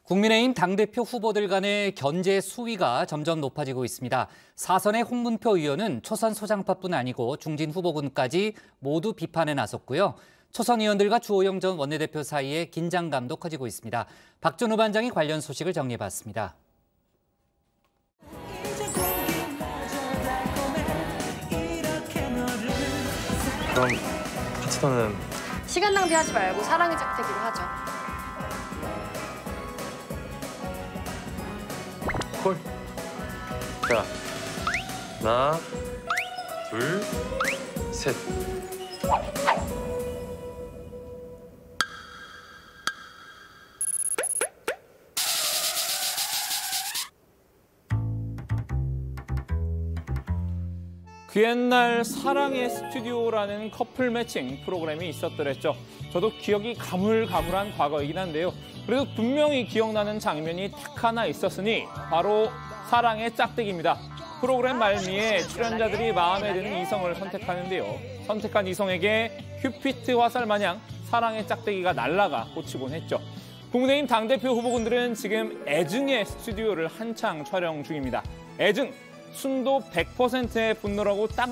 국민의힘 당대표 후보들 간의 견제 수위가 점점 높아지고 있습니다. 사선의 홍문표 의원은 초선 소장파뿐 아니고 중진 후보군까지 모두 비판에 나섰고요. 초선 의원들과 주호영 전 원내대표 사이에 긴장감도 커지고 있습니다. 박준우 반장이 관련 소식을 정리해봤습니다. 그럼 파트너는? 시간 낭비하지 말고 사랑의 짝대기로 하죠. 콜. 자, 하나, 둘, 셋. 그 옛날 사랑의 스튜디오라는 커플 매칭 프로그램이 있었더랬죠. 저도 기억이 가물가물한 과거이긴 한데요. 그래도 분명히 기억나는 장면이 딱 하나 있었으니 바로 사랑의 짝대기입니다. 프로그램 말미에 출연자들이 마음에 드는 이성을 선택하는데요. 선택한 이성에게 큐피트 화살 마냥 사랑의 짝대기가 날아가 꽂히곤 했죠. 국민의힘 당대표 후보군들은 지금 애증의 스튜디오를 한창 촬영 중입니다. 애증! 순도 100%의 분노라고 딱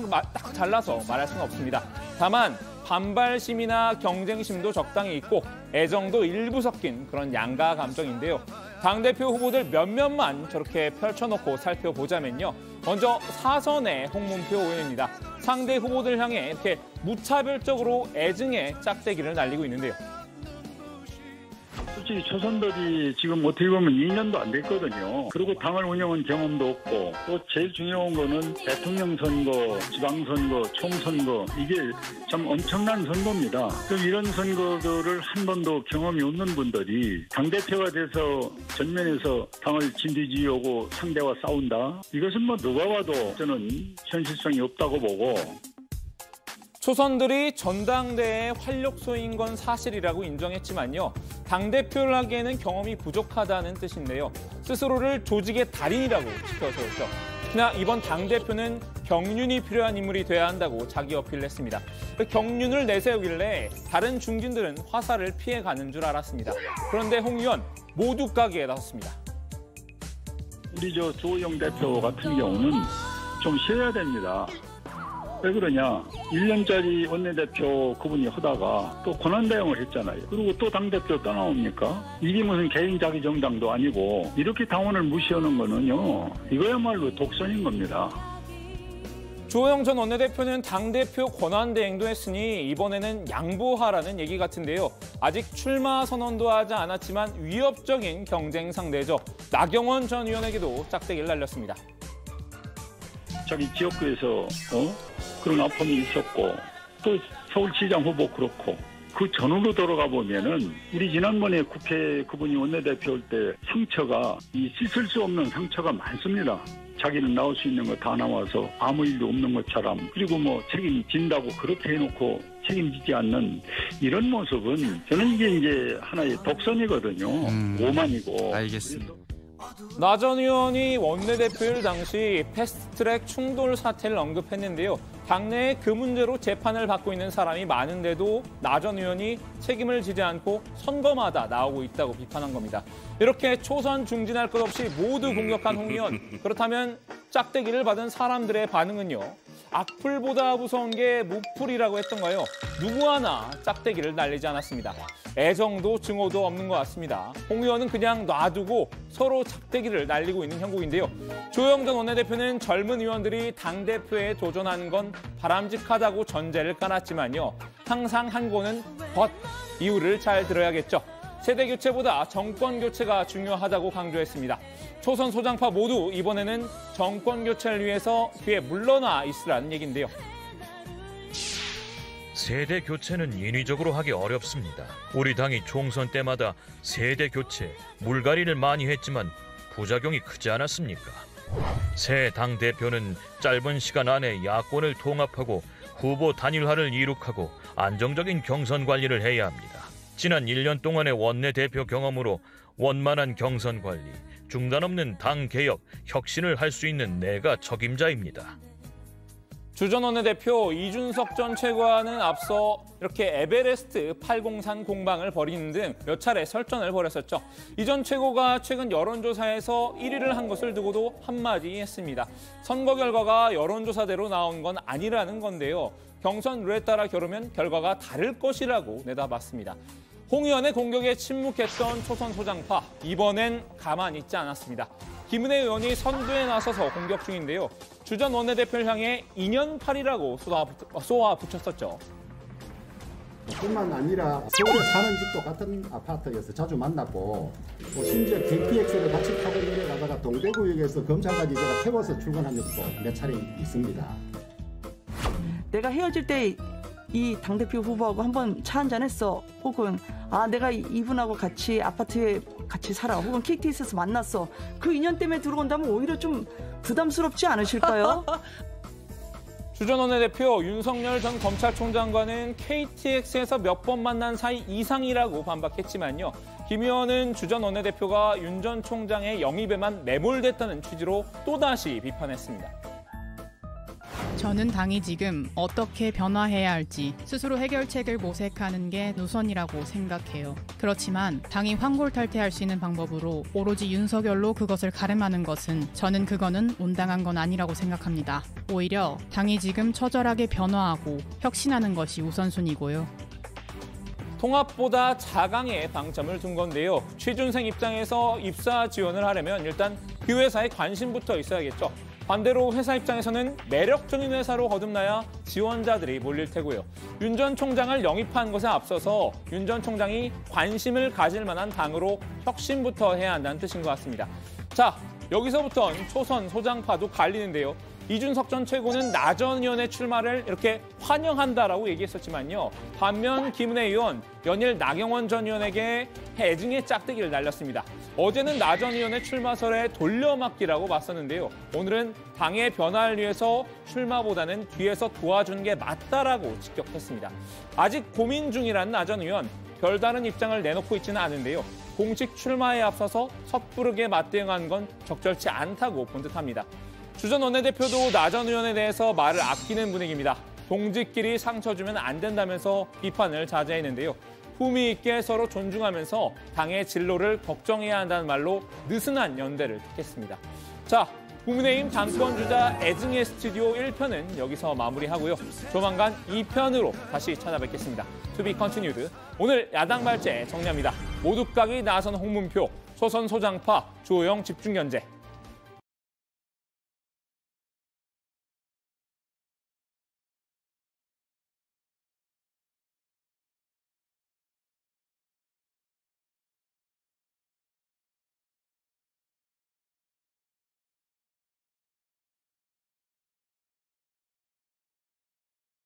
잘라서 말할 수는 없습니다. 다만 반발심이나 경쟁심도 적당히 있고 애정도 일부 섞인 그런 양가 감정인데요. 당대표 후보들 몇몇만 저렇게 펼쳐놓고 살펴보자면요. 먼저 사선의 홍문표 의원입니다. 상대 후보들 향해 이렇게 무차별적으로 애증의 짝대기를 날리고 있는데요. 솔직히 초선들이 지금 어떻게 보면 2년도 안 됐거든요. 그리고 당을 운영한 경험도 없고 또 제일 중요한 거는 대통령 선거, 지방선거, 총선거 이게 참 엄청난 선거입니다. 그럼 이런 선거들을 한 번도 경험이 없는 분들이 당대표가 돼서 전면에서 당을 진두지휘하고 상대와 싸운다? 이것은 뭐 누가 봐도 저는 현실성이 없다고 보고 초선들이 전당대회의 활력소인 건 사실이라고 인정했지만요. 당대표를 하기에는 경험이 부족하다는 뜻인데요. 스스로를 조직의 달인이라고 지켜세웠죠. 특히나 이번 당대표는 경륜이 필요한 인물이 돼야 한다고 자기 어필을 했습니다. 그 경륜을 내세우길래 다른 중진들은 화살을 피해가는 줄 알았습니다. 그런데 홍 의원 모두 가기에 나섰습니다. 우리 주호영 대표 같은 경우는 좀 쉬어야 됩니다. 왜 그러냐? 1년짜리 원내대표 그분이 하다가 또 권한대행을 했잖아요. 그리고 또 당대표 떠나옵니까? 이게 무슨 개인자기 정당도 아니고 이렇게 당원을 무시하는 거는요. 이거야말로 독선인 겁니다. 주호영 전 원내대표는 당대표 권한대행도 했으니 이번에는 양보하라는 얘기 같은데요. 아직 출마 선언도 하지 않았지만 위협적인 경쟁 상대죠. 나경원 전 의원에게도 짝대기를 날렸습니다. 자기 지역구에서 그런 아픔이 있었고 또 서울시장 후보 그렇고 그 전후로 돌아가 보면은 우리 지난번에 국회 그분이 원내대표 할 때 상처가 씻을 수 없는 상처가 많습니다. 자기는 나올 수 있는 거 다 나와서 아무 일도 없는 것처럼 그리고 뭐 책임진다고 그렇게 해놓고 책임지지 않는 이런 모습은 저는 이게 이제 하나의 독선이거든요. 오만이고. 알겠습니다. 나 전 의원이 원내대표일 당시 패스트트랙 충돌 사태를 언급했는데요. 당내에 그 문제로 재판을 받고 있는 사람이 많은데도 나 전 의원이 책임을 지지 않고 선거마다 나오고 있다고 비판한 겁니다. 이렇게 초선 중진할 것 없이 모두 공격한 홍 의원. 그렇다면 짝대기를 받은 사람들의 반응은요. 악플보다 무서운 게 무풀이라고 했던가요? 누구 하나 짝대기를 날리지 않았습니다. 애정도 증오도 없는 것 같습니다. 홍 의원은 그냥 놔두고 서로 짝대기를 날리고 있는 형국인데요. 주호영 전 원내대표는 젊은 의원들이 당대표에 도전하는 건 바람직하다고 전제를 까놨지만요. 항상 한 고는 벗, 이유를 잘 들어야겠죠. 세대 교체보다 정권 교체가 중요하다고 강조했습니다. 초선 소장파 모두 이번에는 정권 교체를 위해서 뒤에 물러나 있으라는 얘기인데요. 세대 교체는 인위적으로 하기 어렵습니다. 우리 당이 총선 때마다 세대 교체, 물갈이를 많이 했지만 부작용이 크지 않았습니까? 새 당대표는 짧은 시간 안에 야권을 통합하고 후보 단일화를 이룩하고 안정적인 경선 관리를 해야 합니다. 지난 1년 동안의 원내대표 경험으로 원만한 경선 관리, 중단 없는 당 개혁, 혁신을 할 수 있는 내가 적임자입니다. 주전 원내대표 이준석 전 최고와는 앞서 이렇게 에베레스트 803 공방을 벌이는 등 몇 차례 설전을 벌였었죠. 이 전 최고가 최근 여론조사에서 1위를 한 것을 두고도 한마디 했습니다. 선거 결과가 여론조사대로 나온 건 아니라는 건데요. 경선 룰에 따라 겨루면 결과가 다를 것이라고 내다봤습니다. 홍 의원의 공격에 침묵했던 초선 소장파, 이번엔 가만히 있지 않았습니다. 김은혜 의원이 선두에 나서서 공격 중인데요. 주 전 원내대표를 향해 인연팔이라고 쏘아붙였었죠. 뿐만 아니라 서울에 사는 집도 같은 아파트에서 자주 만났고 심지어 KTX를 같이 타고 내려가다가 동대구역에서 검찰까지 제가 태워서 출근한 적도 몇 차례 있습니다. 내가 헤어질 때 이 당대표 후보하고 한번 차 한잔 했어. 혹은 내가 이분하고 같이 아파트에 같이 살아. 혹은 KTX에서 만났어. 그 인연 때문에 들어온다면 오히려 좀 부담스럽지 않으실까요? 주 전 원내대표 윤석열 전 검찰총장과는 KTX에서 몇 번 만난 사이 이상이라고 반박했지만요. 김 의원은 주 전 원내대표가 윤 전 총장의 영입에만 매몰됐다는 취지로 또다시 비판했습니다. 저는 당이 지금 어떻게 변화해야 할지 스스로 해결책을 모색하는 게 우선이라고 생각해요. 그렇지만 당이 환골탈퇴할 수 있는 방법으로 오로지 윤석열로 그것을 가름하는 것은 저는 그거는 온당한 건 아니라고 생각합니다. 오히려 당이 지금 처절하게 변화하고 혁신하는 것이 우선순위고요. 통합보다 자강에 방점을 둔 건데요. 취준생 입장에서 입사 지원을 하려면 일단 그 회사에 관심부터 있어야겠죠. 반대로 회사 입장에서는 매력적인 회사로 거듭나야 지원자들이 몰릴 테고요. 윤 전 총장을 영입한 것에 앞서서 윤 전 총장이 관심을 가질 만한 당으로 혁신부터 해야 한다는 뜻인 것 같습니다. 자, 여기서부터는 초선 소장파도 갈리는데요. 이준석 전 최고는 나 전 의원의 출마를 이렇게 환영한다라고 얘기했었지만요. 반면 김은혜 의원, 연일 나경원 전 의원에게 애증의 짝대기를 날렸습니다. 어제는 나 전 의원의 출마설에 돌려막기라고 봤었는데요. 오늘은 당의 변화를 위해서 출마보다는 뒤에서 도와준 게 맞다라고 직격했습니다. 아직 고민 중이라는 나 전 의원, 별다른 입장을 내놓고 있지는 않은데요. 공식 출마에 앞서서 섣부르게 맞대응한 건 적절치 않다고 본 듯합니다. 주 전 원내대표도 나 전 의원에 대해서 말을 아끼는 분위기입니다. 동지끼리 상처 주면 안 된다면서 비판을 자제했는데요. 품위 있게 서로 존중하면서 당의 진로를 걱정해야 한다는 말로 느슨한 연대를 택했습니다. 자, 국민의힘 당권주자 애증의 스튜디오 1편은 여기서 마무리하고요. 조만간 2편으로 다시 찾아뵙겠습니다. To be continued. 오늘 야당 발제 정리합니다. 모두까지 나선 홍문표, 초선 소장파, 주호영 집중견제.